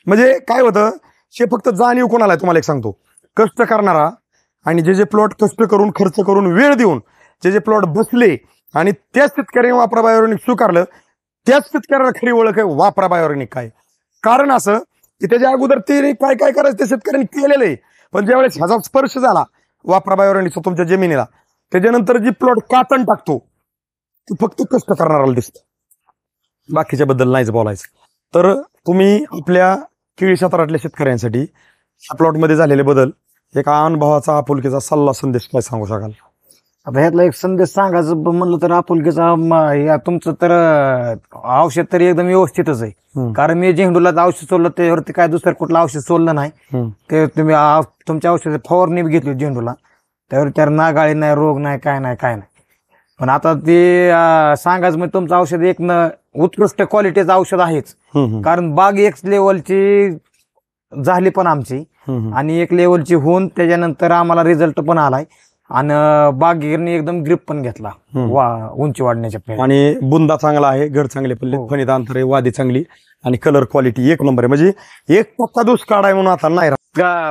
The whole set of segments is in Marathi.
म्हणजे काय होतं, हे फक्त जाणीव कोणाला आहे तुम्हाला एक सांगतो, कष्ट करणारा आणि जे प्लॉट कष्ट करून खर्च करून वेळ देऊन जे प्लॉट बसले आणि त्याच शेतकऱ्याने वापरा बायोऑर्गॅनिक स्वीकारलं, त्याच शेतकऱ्याला खरी ओळख आहे वापरा बायोऑर्गॅनिक काय. कारण असं की त्याच्या अगोदर ते काय काय करायचं ते शेतकऱ्यांनी केलेलं आहे, पण ज्यावेळेस ह्याचा स्पर्श झाला वापरा बायोऑर्गॅनिकचा तुमच्या जमिनीला, त्याच्यानंतर जी प्लॉट कातण टाकतो ती फक्त कष्ट करणाऱ्याला दिसतं, बाकीच्या बद्दल नाहीच बोलायचं. तर तुम्ही आपल्या केळी क्षेत्रातल्या शेतकऱ्यांसाठी या प्लॉटमध्ये झालेले बदल एक अनुभवाचा आपुलकीचा सल्ला संदेश काय सांगू शकाल? आता ह्यातला एक संदेश सांगायचं म्हणलं तर आपुलकीचा तुमचं तर औषध तरी एकदम व्यवस्थितच आहे. कारण मी झेंडूला औषध सोडलं त्यावरती काय दुसरं कुठलं औषध सोडलं नाही. ते तुम्ही तुमच्या औषध फवारणी घेतली झेंडूला, त्यावर त्यावर नागाळी नाही, रोग नाही, काय नाही. पण आता ते सांगायचं म्हणजे तुमचं औषध एक उत्कृष्ट क्वालिटीचं औषध आहेच. कारण बाग एक लेवलची झाली पण आमची आणि एक लेवलची होऊन त्याच्यानंतर आम्हाला रिझल्ट पण आलाय आणि बागेने एकदम ग्रिप पण घेतला उंची वाढण्याच्या. आणि बुंदा चांगला आहे, घड चांगले पडले, फणीत अंतर आहे, वादी चांगली आणि कलर क्वालिटी एक नंबर आहे. म्हणजे 1% दुष्काळ आहे म्हणून आता नाही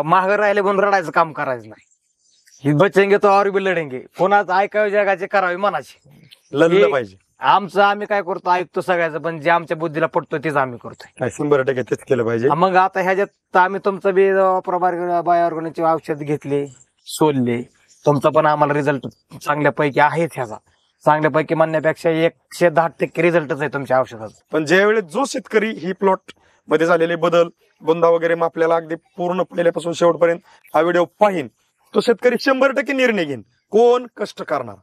महाग राहिले म्हणून रडायचं काम करायचं नाही. बचेंगे तो और भी लढेंगे, कोणाचं ऐकावे जगाचे करावे मनाचे, लढलं पाहिजे. आमचं आम्ही काय करतो ऐकतो सगळ्याचं, पण जे आमच्या बुद्धीला पडतो तेच आम्ही करतोय. 100% तेच केलं पाहिजे. मग आता ह्याच्यात आम्ही तुमचं बी बायोऑर्गॅनिकचे औषध घेतले, सोडले, तुमचा पण आम्हाला रिझल्ट चांगल्यापैकी आहेच. ह्याचा चांगल्यापैकी म्हणण्यापेक्षा 110% रिझल्टच आहे तुमच्या औषधात. पण ज्यावेळेस जो शेतकरी ही प्लॉट मध्ये झालेले बदल बुंदा वगैरे आपल्याला अगदी पूर्ण पहिल्यापासून शेवटपर्यंत हा व्हिडिओ पाहिन, तो शेतकरी 100% निर्णय घेईन. कोण? कष्ट करणार.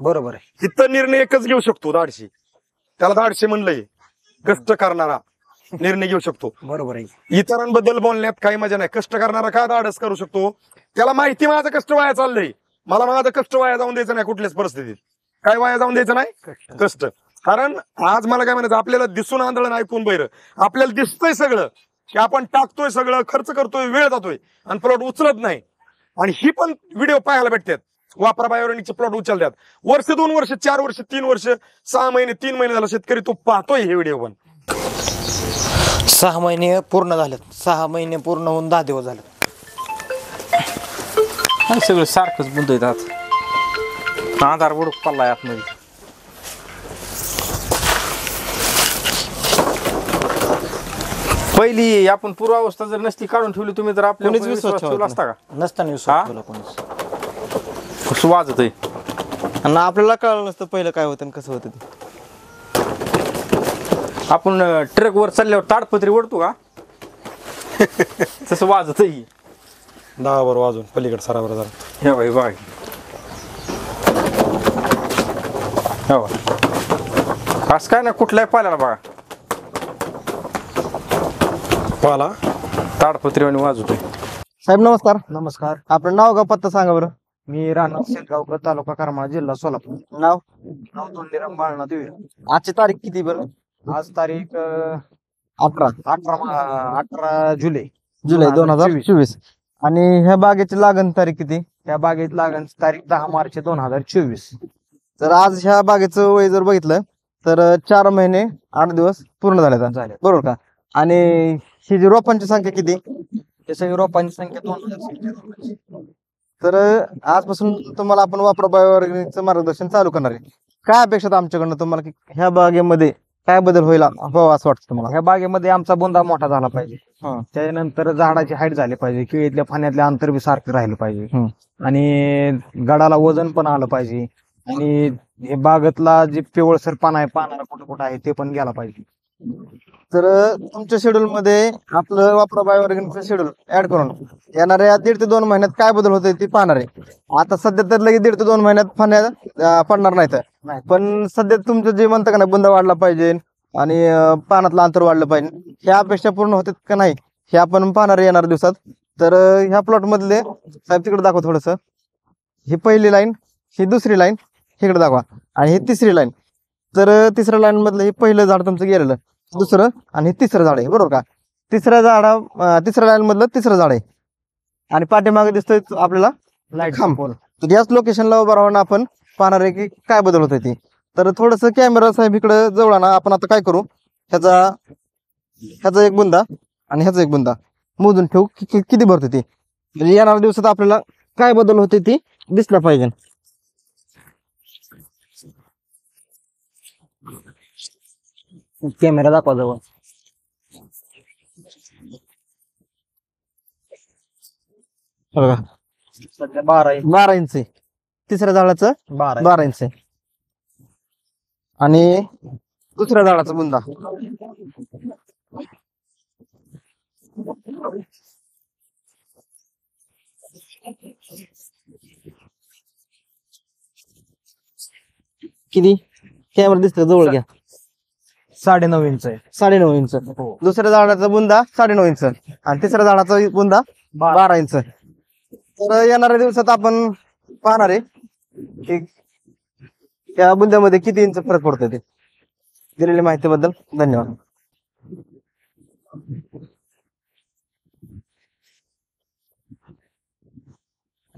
बरोबर आहे. इथं निर्णय एकच घेऊ शकतो, धाडशी. त्याला धाडशी म्हणलंय, कष्ट करणारा निर्णय घेऊ शकतो. बरोबर आहे. इतरांबद्दल बोलण्यात काही मजा नाही. कष्ट करणारा काय धाडस करू शकतो? त्याला माहिती माझं कष्ट वाया चाललंय, मला माझं कष्ट वाया जाऊन द्यायचं नाही कुठल्याच परिस्थितीत. काय वाया जाऊन द्यायचं नाही? कष्ट. कारण आज मला काय म्हणायचं, आपल्याला दिसून आंधळं ऐकून बैर, आपल्याला दिसतंय सगळं की आपण टाकतोय, सगळं खर्च करतोय, वेळ जातोय आणि प्लॉट उचलत नाही. आणि ही पण व्हिडिओ पाहायला भेटतात, वापरा बायोऑर्गॅनिकचे प्लॉट उचलतात. वर्ष 2 वर्ष 4 वर्ष 3 वर्ष 6 महिने 3 महिने झाला शेतकरी तो पाहतोय हे व्हिडिओ. पण 6 महिने पूर्ण झालेत, 6 महिने पूर्ण होऊन 10 दिवस झाले. सगळं सारखंच बुंदत आज आधार बुडूक पडलाय आतमध्ये. पहिली आपण पूर्वावस्था जर नसती काढून ठेवली तुम्ही तर आपल्याला विश्वास ठेवला असता का? नसताना विश्वास ठेवला कोणीच. कसं वाजत आहे आणि आपल्याला कळलं नसतं पहिलं काय होतं कसं होतं ते. आपण ट्रक वर चालल्यावर ताडपत्री ओढतो का तसं वाजत आहे. 10 वर वाजून पलीकडे सरावर जरा हे बाई बाग असं काय ना कुठल्याही पाल्याला बघा पाला ताडपत्री आणि वाजवतोय. साहेब नमस्कार. नमस्कार. आपलं नाव का पत्ता सांगा बरं. मी राहणार शेतगावकर, तालुका करमाळा, जिल्हा सोलापूर. नाव धोंडीराम बाळनाथ देवी. आजची तारीख किती बरं? आज तारीख 18 जुलै जुलै 2024. आणि ह्या बागेची लागण तारीख किती? त्या बागेत लागण तारीख 10 मार्च 2024. तर आज ह्या बागेचं वय जर बघितलं तर 4 महिने 8 दिवस पूर्ण झाले बरोबर का? आणि ही जी रोपांची संख्या किती? त्याच्या रोपांची संख्या 2000. तर आजपासून तुम्हाला आपण वापरा बायोऑर्गॅनिकचं मार्गदर्शन चालू करणार आहे. काय अपेक्षा आमच्याकडनं तुम्हाला की ह्या बागेमध्ये काय बदल होईल असं वाटतं तुम्हाला? ह्या बागेमध्ये आमचा बुंदा मोठा झाला पाहिजे, त्यानंतर झाडाची हाईट झाली पाहिजे, केळीतल्या फाण्यातल्या अंतर बी सारखं राहिलं पाहिजे आणि गडाला वजन पण आलं पाहिजे आणि हे बागेतला जे पिवळसर पान आहे, पानाला कुठं कुठं आहे ते पण गेला पाहिजे. तर तुमच्या शेड्यूल मध्ये आपलं वापरा बायोऑर्गॅनिकचं शेड्यूल ऍड करून येणाऱ्या 1.5 ते 2 महिन्यात काय बदल होतोय ते पाहणार आहे. आता सध्या तर लगेच 1.5 ते 2 महिन्यात फाण्या पडणार नाहीत, पण सध्या तुमचं जे म्हणतं का नाही बुंदा वाढला पाहिजे आणि पानातलं अंतर वाढलं पाहिजे, ह्या अपेक्षा पूर्ण होतात का नाही हे आपण पाहणार आहे येणाऱ्या दिवसात. तर ह्या प्लॉट मधले साहेब तिकडे दाखवा थोडस. ही पहिली लाईन, ही दुसरी लाईन इकडे दाखवा आणि ही तिसरी लाईन. तर तिसऱ्या लाईन मधलं हे पहिलं झाड तुमचं गेलेलं, दुसरं आणि हे तिसरं झाड आहे बरोबर का? तिसऱ्या लाईन मधलं तिसरं झाड आहे आणि पाठीमागे दिसतोय आपल्याला लाईट खांब. तर याच लोकेशनला उभं राहून आपण पाहणार आहे की काय बदल होत ते. तर थोडस कॅमेरा साहेब इकडे जवळ ना. आपण आता काय करू, ह्याचा एक बुंदा आणि ह्याचा एक बुंदा मोजून ठेवू किती भरते ते, म्हणजे येणाऱ्या दिवसात आपल्याला काय बदल होते ती दिसला पाहिजे. कॅमेरा दाखवा जवळ. बघा सध्या 12 12 इंच आहे. तिसऱ्या झाडाचं 12 इंच आहे. आणि दुसऱ्या झाडाचा बुंदा किती कॅमेरा दिसतोय जवळ घ्या. 9.5 इंच आहे. 9.5 इंच. दुसऱ्या झाडाचा बुंदा 9.5 इंच आणि तिसऱ्या झाडाचा बुंदा 12 इंच. तर येणाऱ्या दिवसात आपण पाहणार आहे की त्या बुंद्यामध्ये किती इंच फरक पडतो ते. दिलेल्या माहितीबद्दल धन्यवाद.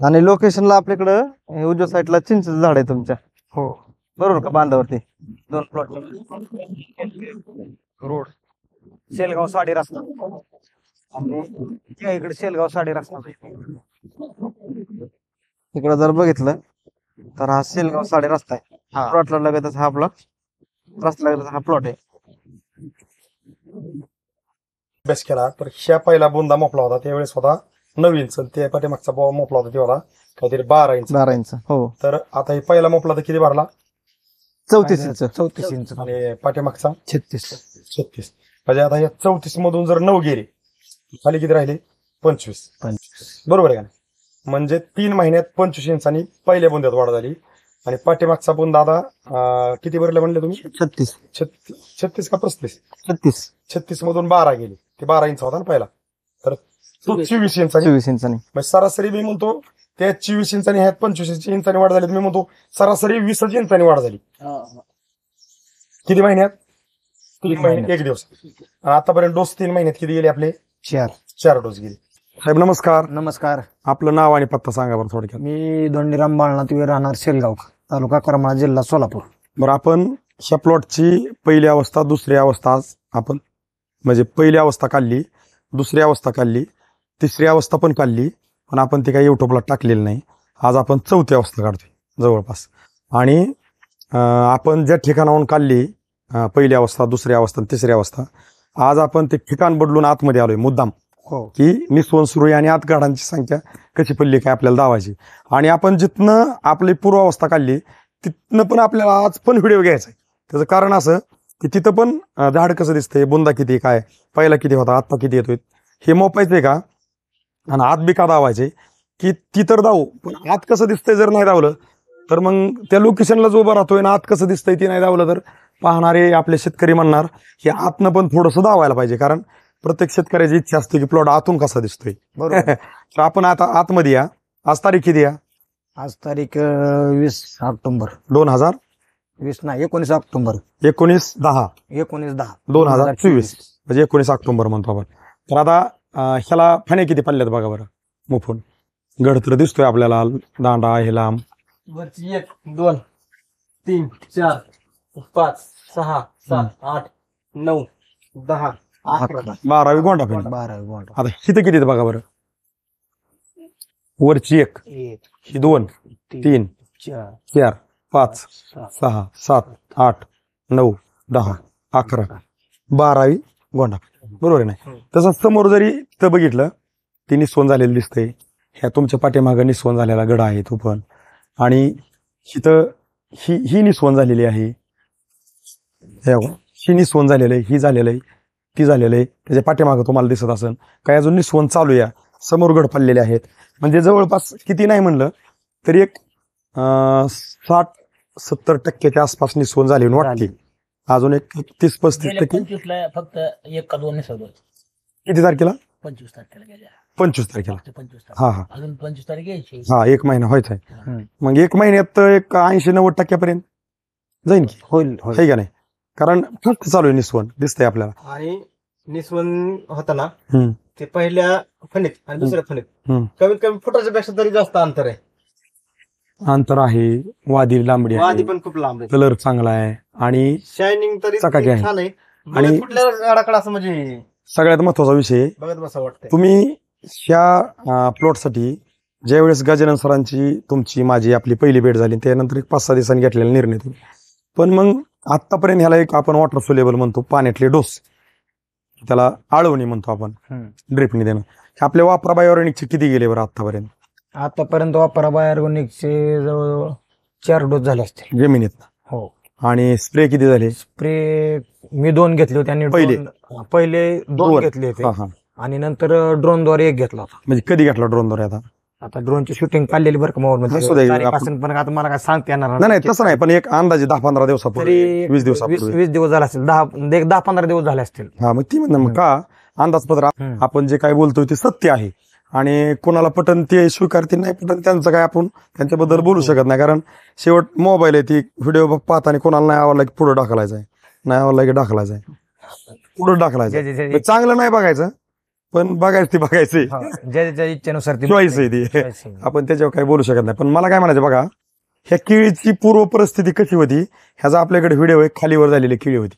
आणि लोकेशनला आपल्याकडं हे उजव्या साईडला चिंचेचं झाड आहे तुमच्या. हो. बरोबर का, बांधावरती 2 प्लॉट. रोड शेलगाव 60 रस्ता आणि त्या इकडे शेलगाव 60 रस्ता. इकडे जर बघितलं तर हा शेलगाव 60 रस्ता आहे. हा. प्लॉटला लगतच हा प्लॉट, रस्ता लगतच हा प्लॉट आहे. अभ्यास केला तर ह्या पहिला बुंदा मोपला होता त्यावेळेस होता 9 इंच, ते पाठीमागचा मोपला होता तेव्हा काहीतरी 12 इंच. 12 इंच. हो. तर आता हे पहिला मोपला तर किती भरला 34 इंच. 34 इंच आणि पाठीमागचा 36. 36. म्हणजे आता या 34 मधून जर 9 गेले खाली किती राहिले 25. बरोबर आहे का नाही? म्हणजे 3 महिन्यात 25 इंचांनी पहिल्या बुंद्यात वाढ झाली. आणि पाठीमागचा बुंदा आता किती भरले म्हणले तुम्ही 36. 36 का 35? 36. 36 मधून 12 गेले, ते 12 इंच होता ना पहिला, तर तो 24 इंचांनी. 24 इंचांनी. म्हणजे सरासरी मी म्हणतो त्या 24 इंचांनी ह्यात 25 इंचांनी वाढ झाली. मी म्हणतो सरासरी 20 इंचांनी वाढ झाली. किती महिन्यात? 3 महिने 1 दिवस. आणि आतापर्यंत डोस 3 महिन्यात किती गेले आपले? 4 डोस गेले. साहेब नमस्कार. नमस्कार. आपलं नाव आणि पत्ता सांगा बरं थोडक्यात. मी धोंडीराम बाळनाथ, राहणार शेलगाव, तालुका करमाळा, जिल्हा सोलापूर. बरं, आपण ह्या प्लॉटची पहिली अवस्था, दुसरी अवस्था आज आपण म्हणजे पहिली अवस्था काढली, दुसरी अवस्था काढली, तिसरी अवस्था पण काढली, पण आपण ती काही युट्यूबला टाकलेली नाही. आज आपण चौथी अवस्था काढतोय जवळपास. आणि आपण ज्या ठिकाणाहून काढली पहिली अवस्था, दुसरी अवस्था, तिसरी अवस्था, आज आपण ते ठिकाण बदलून आतमध्ये आलोय मुद्दाम. हो. की निस्वन सुरू आहे आणि आत गाडांची संख्या कशी पडली काय आपल्याला दावायची. आणि आपण जिथनं आपली पूर्वावस्था काढली तिथनं पण आपल्याला आज पण व्हिडिओ घ्यायचा आहे. त्याचं कारण असं की तिथं पण झाड कसं दिसतंय, बुंदा किती, काय पहिला किती होता, आत्ता किती येतोय, हे मोपायचंय का आणि आत बी का दावायचे की ती तर दावू, पण आत कसं दिसतंय जर नाही दावलं तर मग त्या लोकेशनला जो उभा राहतोय ना आत कसं दिसतंय ती नाही दावलं तर पाहणारे आपले शेतकरी म्हणणार की आतनं पण थोडंसं दावायला पाहिजे. कारण प्रत्येक शेतकऱ्याची इच्छा असते की प्लॉट आतून कसा दिसतोय. बरोबर. तर आपण आता आतमध्ये या. आज तारीख किती या? आज तारीख 20 ऑक्टोबर. 2020 नाही 19 ऑक्टोबर. 19/10 2024 म्हणजे 19 ऑक्टोबर म्हणतो आपण. तर आता ह्याला फणे किती पडल्यात बघा बरं मुफून. गड तर दिसतोय आपल्याला, दांडा आहे लांब. 1 2 3 4 5 6 7 8 9 10 11 12 गोंडा फणे. 12 गोंडा. आता हिथं किती बघा बरं. वरची 1, 1 ही 2 3 4 4 5 6 7 8 9 10 11 12 गोंडा. बरोबर आहे नाही. तसं समोर जरी तिथं बघितलं ती निस्वन झालेलं दिसतंय. ह्या तुमच्या पाठीमागं निस्वन झालेला गड आहे तो पण. आणि इथं ही निस्वन झालेली आहे, ही निस्वन झालेलं आहे, ही झालेलं आहे, ती झालेलं आहे. त्याच्या पाठीमागं तुम्हाला दिसत असेल काही अजून निस्वन चालू या. समोर गड पडलेले आहेत. म्हणजे जवळपास किती नाही म्हणलं तरी एक 60-70% आसपास निस्वन झाली वाटते. अजून एक 30-35% फक्त 1 का 2 निसर्ग. किती तारखेला? 25 तारखेला गेल्या. 25 तारखेला. 25 हा हा अजून 25 तारीख यायची. हा 1 महिना व्हायचा आहे. मग 1 महिन्यात एक 80-90% जाईन की, होईल. आहे का नाही? कारण फक्त चालू आहे निस्वन दिसतंय आपल्याला. आणि निस्वन होता ना हम्म. ते पहिल्या फणीत आणि दुसऱ्या फणीत हम्म. कमीत कमी फुटाच्या पेक्षा तरी जास्त अंतर आहे. अंतर आहे, वादी लांबडी आधी आहे, पण खूप लांब आहे. कलर चांगला आहे आणि शायनिंग तरी चकाकी आहे. छान आहे. आणि- आणि कुठल्या झाडाकडे असं म्हणजे सगळ्यात महत्वाचा विषय आहे. बघत बसा वाटतंय. तुम्ही ह्या प्लॉटसाठी ज्यावेळेस गजानन सरांची तुमची माझी आपली पहिली भेट झाली त्यानंतर एक 5-6 दिवसांनी घेतलेला निर्णय तुम्ही, पण मग आतापर्यंत ह्याला एक आपण वॉटर सोलेबल म्हणतो, पाण्यातले डोस, त्याला आळवणी म्हणतो आपण, ड्रिपनी देणं, आपल्या वापरा बायोरेनिकचे किती गेले बरं आतापर्यंत? आतापर्यंत वापरा बायोऑर्गॅनिकचे जवळ 4 डोस झाले असतील जमिनीत. हो. आणि स्प्रे किती झाले? स्प्रे मी 2 घेतले होते आणि पहिले 2 घेतले होते हा हा. आणि नंतर ड्रोनद्वारे 1 घेतला होता. म्हणजे कधी घेतला ड्रोनद्वारे? आता ड्रोनची शूटिंग काढलेली बरं का मोबाईल असू दे, मध्ये, पण आता मला काय सांगता येणार नाही तसं नाही, पण एक अंदाजे 10-15 दिवसापूर्वी, तरी 20 दिवसापूर्वी. 20 दिवस झाले असतील, 10-15 दिवस झाले असतील. हा, मग ती म्हणणं, मग का अंदाजपत्र आपण जे काय बोलतोय ते सत्य आहे आणि कोणाला पटन ते स्वीकारते, नाही पटन त्यांचं काय आपण त्यांच्याबद्दल बोलू शकत नाही, कारण शेवट मोबाईल आहे, ती व्हिडिओ पाहताना कोणाला नाही आवडला की पुढे ढकलायचा आहे, नाही आवडला की ढकलायचा आहे, पुढे ढकलायचं. चांगलं नाही बघायचं, पण बघायचं ते बघायचंय, ज्याच्या इच्छेनुसार ती चॉईस आहे ती, choice आहे. आपण त्याच्यावर काही बोलू शकत नाही. पण मला काय म्हणायचं बघा, ह्या केळीची पूर्व परिस्थिती कशी होती ह्याचा आपल्याकडे व्हिडिओ आहे, खालीवर झालेली केळी होती,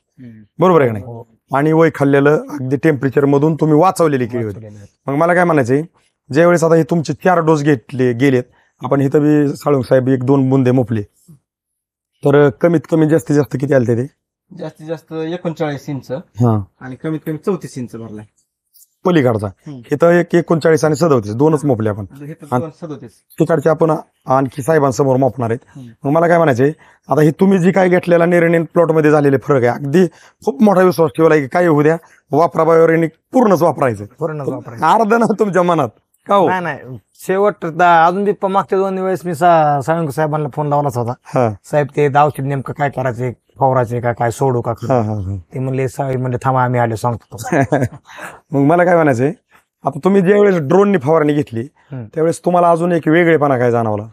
बरोबर आहे का नाही, आणि वय खाल्लेलं अगदी टेम्परेचर मधून तुम्ही वाचवलेली केळी होती. मग मला काय म्हणायचंय, ज्यावेळेस आता हे तुमचे 4 डोस गेलेत, आपण इथं बी साळुंग साहेब 1-2 बुंदे मोपले, तर कमीत कमी जास्तीत जास्त किती आले ते? जास्तीत जास्त 39 इंच हा, आणि कमीत कमी 34 इंच भरलाय पलीकडचा. इथं एक 39 आणि 37 दोनच मोपले आपण. 37. तिकडचे आपण आणखी साहेबांसमोर मोपणार आहेत. मग मला काय म्हणायचंय, आता ही तुम्ही जी काय घेतलेला निर्णय प्लॉट मध्ये झालेले फरक आहे, अगदी खूप मोठा विश्वास ठेवला की काय होऊ द्या, वापरा बायोरेनिक पूर्णच वापरायचं, अर्ध ना तुमच्या मनात का हो? नाही शेवट अजून बी मागच्या 2 वेळेस मी साळुंके साहेबांना फोन लावलाच होता, हा साहेब ते औषध नेमकं काय करायचे, फवारायचे का काय, सोडू का? हा हा. ते म्हणले साहेब म्हणले थांबा आम्ही आले सांगतो. मग मला काय म्हणायचंय, आता तुम्ही ज्यावेळेस ड्रोननी फवारणी घेतली त्यावेळेस तुम्हाला अजून एक वेगळेपणा काय जाणवला?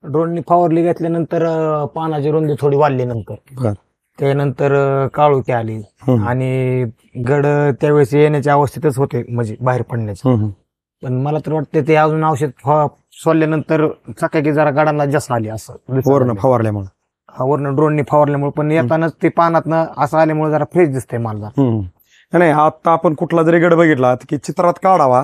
ड्रोननी फवारली घेतल्यानंतर पानाची रुंदी थोडी वाढली, नंतर त्यानंतर काळोखी आली आणि गड त्यावेळेस येण्याच्या अवस्थेतच होते, म्हणजे बाहेर पडण्याचे. पण मला तर वाटतं ते अजून औषध सोडल्यानंतर चकाकी जरा गडांना जास्त आली, असं वरण फवारल्यामुळे, वरण ड्रोननी फवारल्यामुळे. पण येतानाच ते पानातनं असं आल्यामुळे जरा फ्रेश दिसतंय मला. नाही, आता आपण कुठला जरी गड बघितला की चित्रात काढावा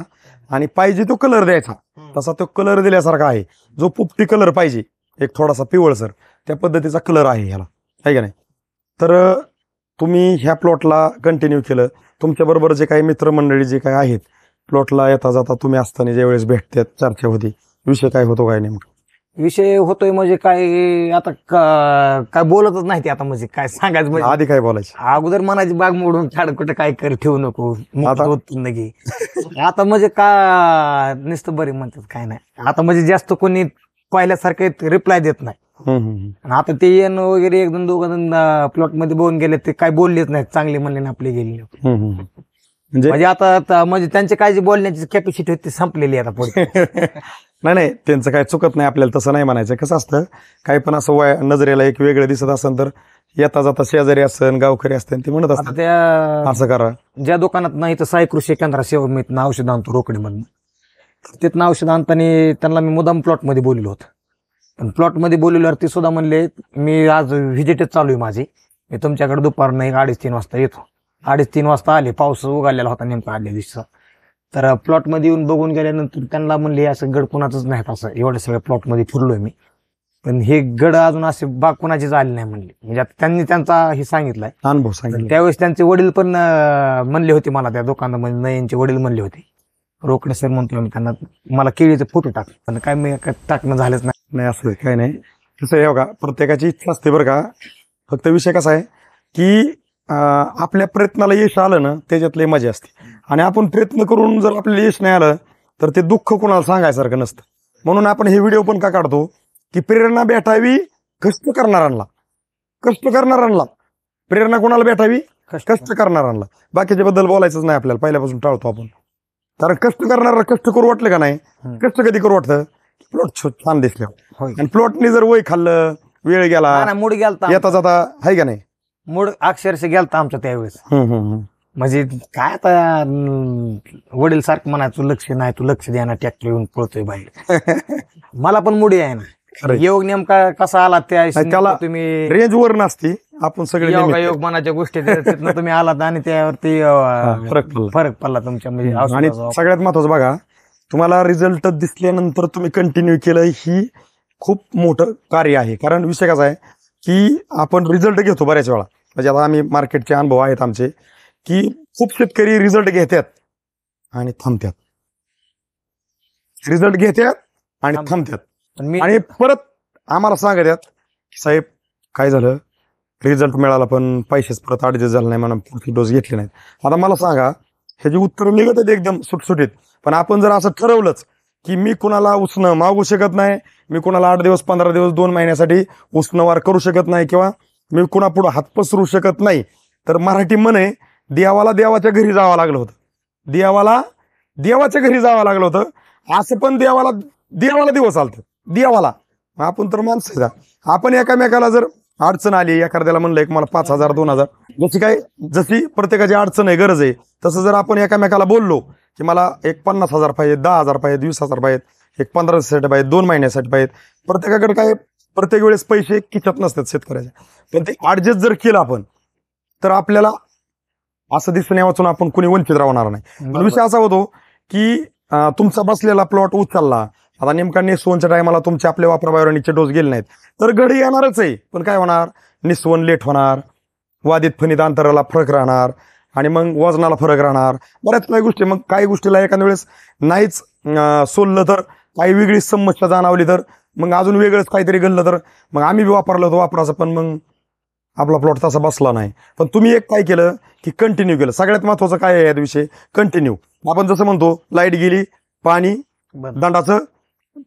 आणि पाहिजे तो कलर द्यायचा, तसा तो कलर दिल्यासारखा आहे, जो पोपटी कलर पाहिजे एक थोडासा पिवळसर, त्या पद्धतीचा कलर आहे ह्याला, आहे का नाही? तर तुम्ही ह्या प्लॉटला कंटिन्यू केलं, तुमच्या बरोबर जे काही मित्रमंडळी जे काही आहेत प्लॉटला येता जाता तुम्ही असताना ज्यावेळेस भेटतात, चर्चा होती, विषय काय होतो काय नेमका? विषय होतोय म्हणजे काय, आता काय बोलतच नाही ते, आता म्हणजे काय सांगायचं, म्हणजे आधी काय बोलायचं, अगोदर मनाची बाग मोडून छाड कुठे काय कर ठेवू नको, आता? नकी आता म्हणजे का नुसतं बरी म्हणतात, काय नाही आता म्हणजे जास्त कोणी पहिल्यासारखं रिप्लाय देत नाही. आणि आता ते येणं वगैरे 1-2 प्लॉट मध्ये बोलून गेले, ते काय बोललेच नाही, चांगले म्हणले ना आपले गेले, म्हणजे आता म्हणजे त्यांची काळजी बोलण्याची कॅपॅसिटी होती संपलेली आता पुढे. नाही त्यांचं काय चुकत नाही, आपल्याला तसं नाही म्हणायचं. कसं असतं, काही पण असं नजरेला एक वेगळं दिसत असेल तर येता जाता शेजारी असेल, गावकरी असतील, ते म्हणत असतात त्या असं करा. ज्या दुकानात नाही तर साई कृषी केंद्र सेवा मी औषध आणतो रोकडीमधून, तिथनं औषध आणताना त्यांना मी मुदाम प्लॉटमध्ये बोललो होतो. पण प्लॉटमध्ये बोलल्यावर ते सुद्धा म्हणले, मी आज व्हिजिटच चालू आहे माझी, मी तुमच्याकडे दुपार नाही 2:30-3 वाजता येतो. 2:30-3 वाजता आले, पाऊस उघडलेला होता नेमका आदल्या दिवसा. तर प्लॉटमध्ये येऊन बघून गेल्यानंतर त्यांना म्हणले असं गड कुणाचंच नाही, असं एवढ्या सगळ्या प्लॉटमध्ये फिरलोय मी, पण हे गड अजून असे बाग कुणाचीच आली नाही म्हणले. म्हणजे आता त्यांनी त्यांचा हे सांगितलाय अनुभव सांगितला. त्यावेळेस त्यांचे वडील पण म्हणले होते मला, त्या दुकानामध्ये नयनचे वडील म्हणले होते, रोकडे सर म्हणतो आम्ही त्यांना, मला केळीचे फोटो टाक, पण काय मी टाकणं झालंच नाही. असं काय नाही, कसं आहे बघा, प्रत्येकाची इच्छा असते बरं का. फक्त विषय कसा आहे की आपल्या प्रयत्नाला यश आलं ना त्याच्यातली मजा असते, आणि आपण प्रयत्न करून जर आपल्याला यश नाही आलं तर ते दुःख कोणाला सांगायसारखं नसतं. म्हणून आपण हे व्हिडिओ पण का काढतो की प्रेरणा भेटावी कष्ट करणाऱ्यांना, प्रेरणा कोणाला भेटावी, कष्ट करणाऱ्यांना. बाकीच्या बद्दल बोलायचंच नाही आपल्याला, पहिल्यापासून टाळतो आपण. कारण कष्ट करणारा कष्ट करू वाटलं का नाही, कष्ट कधी करू वाटतं, प्लॉट छान दिसले, आणि प्लॉटने जर वय खाल्लं, वेळ गेला, मूड गेलता, येता जाता आहे का नाही, मूड अक्षरशः गेलता आमचा त्यावेळेस. म्हणजे काय आता वडील सारखं म्हणायचं, लक्ष नाही, तू लक्ष द्या ना, ट्रॅक्टर येऊन पळतोय बाहेर. मला पण मुडी आहे ना, खरंय. योग नेमका कसा आला त्या त्याला तुम्ही रेंज वर नसती आपण सगळे योग निमित्त. योग मनाच्या गोष्टी तिथनं तुम्ही आलात आणि त्यावरती फरक पडला. फरक पडला तुमच्या म्हणजे आणि औषधाचा. सगळ्यात महत्वाचं बघा, तुम्हाला रिझल्ट दिसल्यानंतर तुम्ही कंटिन्यू केलं ही खूप मोठं कार्य आहे. कारण विषय कसा आहे की आपण रिझल्ट घेतो बऱ्याच वेळा, म्हणजे आता आम्ही मार्केटचे अनुभव आहेत आमचे, की खूप शेतकरी रिझल्ट घेतात आणि थांबतात, रिझल्ट घेतात आणि थांबतात पण मी आणि परत आम्हाला सांगतात साहेब काय झालं, रिझल्ट मिळाला पण पैसेच परत ऍडजस्ट झाला नाही, म्हणून पुढची डोस घेतली नाहीत. आता मला सांगा, ह्याची उत्तरं निघत आहेत एकदम सुटसुटीत, पण आपण जर असं ठरवलंच की मी कुणाला उसणं मागू शकत नाही, मी कुणाला 8 दिवस 15 दिवस 2 महिन्यासाठी उसणवार करू शकत नाही, किंवा मी कुणापुढं हात पसरू शकत नाही, तर मराठी म्हणे देवाला देवाच्या घरी जावं लागलं होतं, देवाला देवाच्या घरी जावं लागलं होतं. असं पण देवाला दिवस आलतं, देवाला. आपण तर माणसं आहे, आपण एकामेकाला जर अडचण आली, एखाद्याला म्हणलं एक मला 5,000 2,000 जशी प्रत्येकाची अडचण आहे, गरज आहे, तसं जर आपण एकामेकाला बोललो की मला एक 50,000 पाहिजे, 10,000 पाहिजे, 20,000 पाहिजेत, एक 15 दिवसासाठी पाहिजे, 2 महिन्यासाठी पाहिजेत, प्रत्येकाकडे काय प्रत्येक वेळेस पैसे खिचत नसतात शेतकऱ्याच्या, पण ते ऍडजस्ट जर केलं आपण तर आपल्याला असं दिसून यावाचून आपण कुणी वंचित राहणार नाही. पण विषय असा होतो की तुमचा बसलेला प्लॉट उचलला, आता नेमका निस्वनच्या टायमाला तुमचे आपले वापराबायोनिकचे डोस गेले नाहीत, तर घडी येणारच आहे, पण काय होणार, निस्वन लेट होणार, वादित फणीत अंतराला फरक राहणार, आणि मग वजनाला फरक राहणार, बऱ्याच काही गोष्टी. मग काही गोष्टीला एखाद्या वेळेस नाहीच सोललं तर, काही वेगळी समस्या जाणवली तर, मग अजून वेगळंच काहीतरी घडलं तर, मग आम्ही बी वापरलं होतं वापराचं, पण मग आपला प्लॉट तसा बसला नाही. पण तुम्ही एक काय केलं की कंटिन्यू केलं. सगळ्यात महत्वाचं काय आहे या विषयी, कंटिन्यू. आपण जसं म्हणतो लाईट गेली, पाणी दंडाचं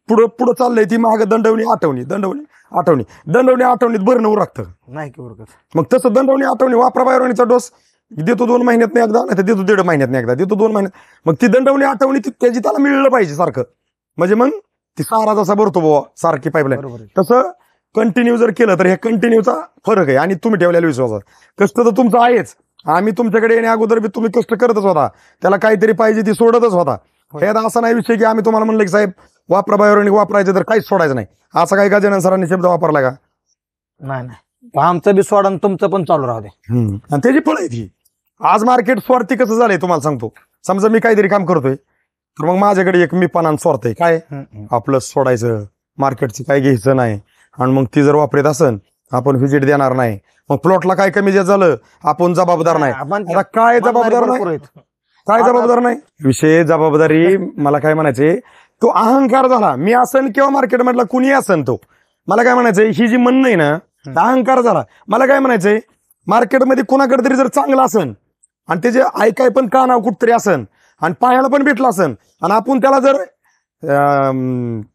पुढं पुढं चाललंय, ती मागं दंडवणी आठवणीत भरणं उरकतं नाही की उरकत. मग तसं दंडवणी आठवणी वापराबायोनिकचा डोस देतो 2 महिन्यात एकदा, नाही तर देतो 1.5 महिन्यात एकदा, देतो 2 महिन्यात. मग ती दंडवणी आठवणी त्याची त्याला मिळलं पाहिजे सारखं, म्हणजे मग ती सारा जसा भरतो बाबा सारखी पाईपलाईन, बरोबर आहे. तसं कंटिन्यू जर केलं तर हे कंटिन्यूचा फरक आहे. आणि तुम्ही ठेवलेला विश्वास, कष्ट तर तुमचं आहेच, आम्ही तुमच्याकडे येण्या अगोदर बी तुम्ही कष्ट करतच होता, त्याला काहीतरी पाहिजे ती सोडतच होता. हे असा नाही विषय की आम्ही तुम्हाला म्हणलं की साहेब वापराबायोनिक वापरायचं तर काहीच सोडायचं नाही, असा काही गजानन सरांनी शब्द वापरला का? नाही नाही, आमचं बी सोडा आणि तुमचं पण चालू राहू दे. आणि त्याची फळ आहे ती. आज मार्केट स्वार्थी कसं झालंय तुम्हाला सांगतो. समजा मी काहीतरी काम करतोय, तर मग माझ्याकडे एक मी पणान स्वार्थ आहे, काय आपलं सोडायचं, मार्केटचं काय घ्यायचं नाही, आणि मग ती जर वापरत असन आपण व्हिजिट देणार नाही, मग प्लॉटला काय कमी जे झालं आपण जबाबदार नाही. आता काय जबाबदार नाही, काय जबाबदार नाही, विषय जबाबदारी. मला काय म्हणायचे, तो अहंकार झाला, मी असन किंवा मार्केटमधला कुणी असन, तो मला काय म्हणायचंय, ही जी म्हणणं आहे ना, अहंकार झाला. मला काय म्हणायचंय, मार्केटमध्ये कुणाकडे तरी जर चांगलं असन आणि त्याचे ऐकाय पण कानाव कुठतरी असन आणि पायाला पण भेटलं असन, आणि आपण त्याला जर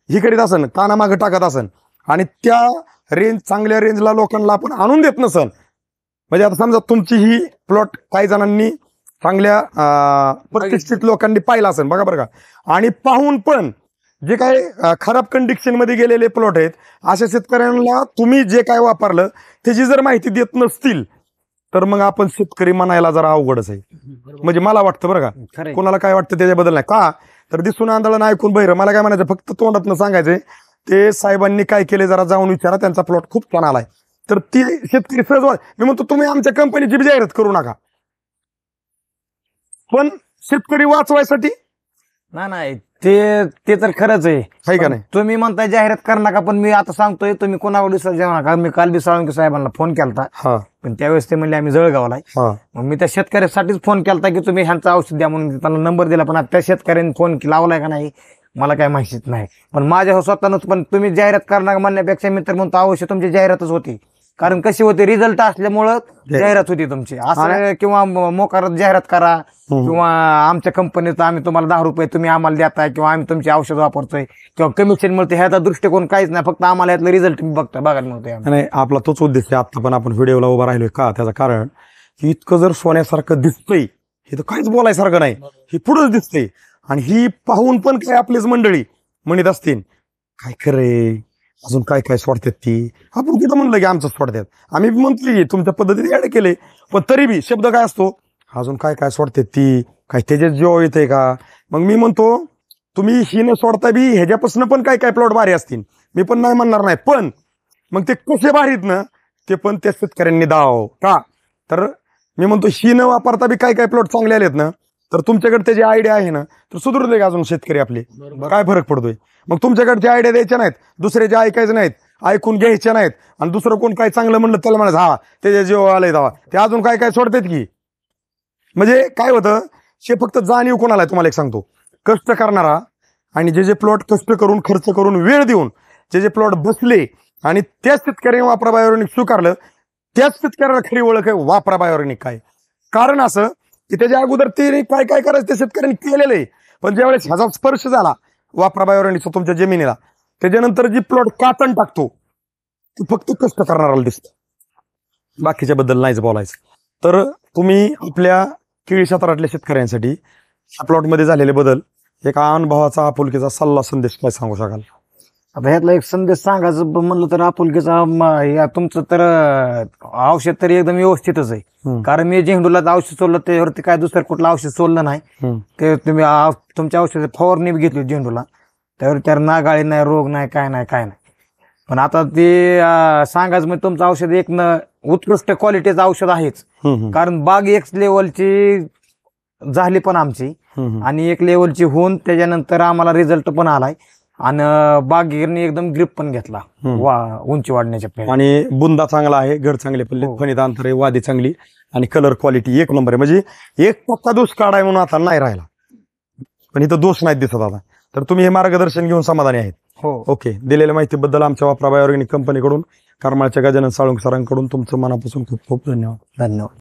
ही करीत असन, कानामागं टाकत असन, आणि त्या चांगल्या रेंजला लोकांना आपण आणून देत नसन, म्हणजे आता समजा तुमची ही प्लॉट काही जणांनी चांगल्या प्रतिष्ठित लोकांनी पाहिला असेल, बघा बरं का, आणि पाहून पण जे काही खराब कंडिशन मध्ये गेलेले प्लॉट आहेत, अशा शेतकऱ्यांना तुम्ही जे काय वापरलं त्याची जर माहिती देत नसतील, तर मग आपण शेतकरी म्हणायला जरा अवघडच आहे. म्हणजे मला वाटतं बरं का, खरंय. कोणाला काय वाटतं त्याच्याबद्दल नाही का, तर दिसून आंधळं ऐकून बहिरं. मला काय म्हणायचं, फक्त तोंडातनं सांगायचंय, ते साहेबांनी काय केले जरा जाऊन विचारा, त्यांचा प्लॉट खूप छान आलाय, तर ती शेतकरी सहज. मी म्हणतो तुम्ही आमच्या कंपनीची बी जाहिरात करू नका, पण शेतकरी वाचवायसाठी. नाही ते तर खरंच आहे का नाही, तुम्ही म्हणताय जाहिरात कर नका, पण मी आता सांगतोय तुम्ही कोणावर विश्वास जेव्हा नका. मी काल बी साळुंके साहेबांना फोन केलता, हा पण त्यावेळेस ते म्हणले आम्ही जळगावला आहे. हा मग मी त्या शेतकऱ्यासाठीच फोन केलता की तुम्ही ह्यांचं औषध द्या म्हणून, त्यांना नंबर दिला, पण आता त्या शेतकऱ्यांनी फोन लावलाय का नाही मला काय माहितीच नाही. पण माझ्या स्वतःनच, पण तुम्ही जाहिरात करणार म्हणण्यापेक्षा मी तर म्हणतो अवश्य तुमची जाहिरातच होती, कारण कशी होती, रिझल्ट असल्यामुळं जाहिरात होती तुमची. असं किंवा मोकारात जाहिरात करा, किंवा आमच्या कंपनीचं आम्ही तुम्हाला 10 रुपये तुम्ही आम्हाला देताय, किंवा आम्ही तुमची औषध वापरतोय, किंवा कमिशन मिळते, ह्याचा दृष्टिकोन काहीच नाही, फक्त आम्हाला यातलं रिझल्ट बघायला मिळतोय. नाही, आपला तोच उद्देश आहे. आता पण आपण व्हिडिओला उभा राहिलोय का, त्याचं कारण की इतकं जर सोन्यासारखं दिसतंय, हे तर काहीच बोलायसारखं नाही, हे पुढंच दिसतंय. आणि ही पाहून पण काय आपलीच मंडळी म्हणत असतील, काय खरंय, अजून काय काय सोडतात ती. आपण तिथं म्हणलं की आमचं सोडतात, आम्ही म्हणतली तुमच्या पद्धतीने ऍड केले, पण तरी बी शब्द काय असतो, अजून काय काय सोडतात ती, काय त्याच्यात जेव्हा येते का. मग मी म्हणतो तुम्ही ही न सोडता बी ह्याच्यापासून पण काय काय प्लॉट भारी असतील, मी पण नाही म्हणणार नाही, पण मग ते कसे भारीत ना ते पण त्या शेतकऱ्यांनी दाव का. तर मी म्हणतो ही न वापरता बी काय काय प्लॉट चांगले आलेत ना, तर तुमच्याकडे त्याची आयडिया आहे ना, तर सुधरू दे का अजून शेतकरी आपले. काय फरक पडतोय मग. तुमच्याकडचे आयडिया द्यायच्या नाहीत, दुसऱ्याचे ऐकायचं नाहीत, ऐकून घ्यायच्या नाहीत. आणि दुसरं कोण काय चांगलं म्हणलं त्याला म्हणायचं हा त्याच्या जीव आलंय दावा, ते अजून काय काय सोडतात की. म्हणजे काय होतं, हे फक्त जाणीव कोणाला आहे तुम्हाला एक सांगतो, कष्ट करणारा आणि जे प्लॉट कष्ट करून खर्च करून वेळ देऊन जे प्लॉट बसले आणि त्याच शेतकऱ्याने वापरा बायोऑर्गॅनिक स्वीकारलं, त्याच शेतकऱ्याला खरी ओळख आहे वापरा बायोऑर्गॅनिक काय. कारण असं की त्याच्या अगोदर ते काय काय करायचं त्या शेतकऱ्यांनी केलेलं आहे, पण ज्यावेळेस ह्याचा स्पर्श झाला वापरा बायोऑर्गॅनिकचा तुमच्या जमिनीला, त्याच्यानंतर जी प्लॉट कातण टाकतो ती फक्त कष्ट करणाऱ्याला दिसतं, बाकीच्या बद्दल नाहीच बोलायचं. तर तुम्ही आपल्या केळी क्षेत्रातल्या शेतकऱ्यांसाठी या प्लॉटमध्ये झालेले बदल एक अनुभवाचा आपुलकीचा सल्ला संदेश काय सांगू शकाल. आता ह्यातला एक संदेश सांगायचं म्हणलं तर आपुलकीचा या तुमचं तर औषध तरी एकदम व्यवस्थितच आहे. कारण मी झेंडूला औषध सोडलं त्यावरती काय दुसरं कुठलं औषध सोडलं नाही. ते तुम्ही तुमच्या औषध फवारणी घेतली झेंडूला, त्यावर त्यावर नागाळी नाही, रोग नाही, काय नाही काय नाही. पण आता ते सांगायचं म्हणजे तुमचं औषध एक उत्कृष्ट क्वालिटीचं औषध आहेच. कारण बाग एक लेवलची झाली पण आमची आणि एक लेवलची होऊन त्याच्यानंतर आम्हाला रिझल्ट पण आलाय आणि बागेने एकदम ग्रिप पण घेतला उंची वाढण्याच्या. आणि बुंदा चांगला आहे, घर चांगले पडले, फणीत अंतर आहे, वादी चांगली आणि कलर क्वालिटी एक नंबर आहे. म्हणजे 1% दोष काढाय म्हणून आता नाही राहिला, पण इथं दोष नाहीत दिसत आता. तर तुम्ही हे मार्गदर्शन घेऊन समाधानी आहेत. हो. ओके. दिलेल्या माहितीबद्दल आमच्या वापरा बायोऑर्गॅनिक कंपनीकडून, करमाळच्या गजानन साळुंके सरांकडून तुमचं मनापासून खूप खूप धन्यवाद. धन्यवाद.